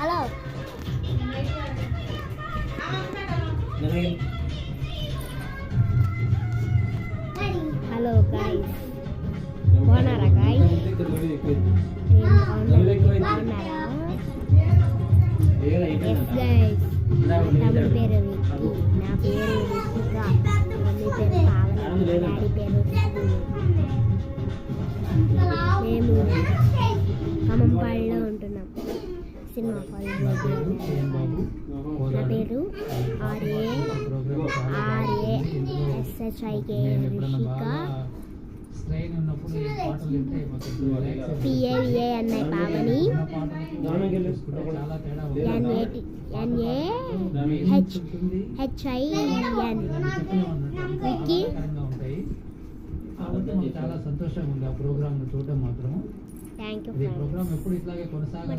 Hello hello guys, బాగున్నారా guys? బాగున్నారా? Yes guys, తమ్ముడి పేరు విక్కీ, నా పేరు విక్కీగా, మమ్మీ పేరు పావని, డాడీ పేరు మేము ఖమ్మంపాడులో ఉంటున్నాం, సినిమా కాలేజ్. నా పేరు RASHIK Rishika, PAVANI Pavani, NAHIN Vicky. చాలా సంతోషంగా ఉంది ఆ ప్రోగ్రామ్ చూడటం మాత్రం. Thank you. ఈ ప్రోగ్రామ్ ఎప్పుడు ఇట్లాగే కొనసాగాలి.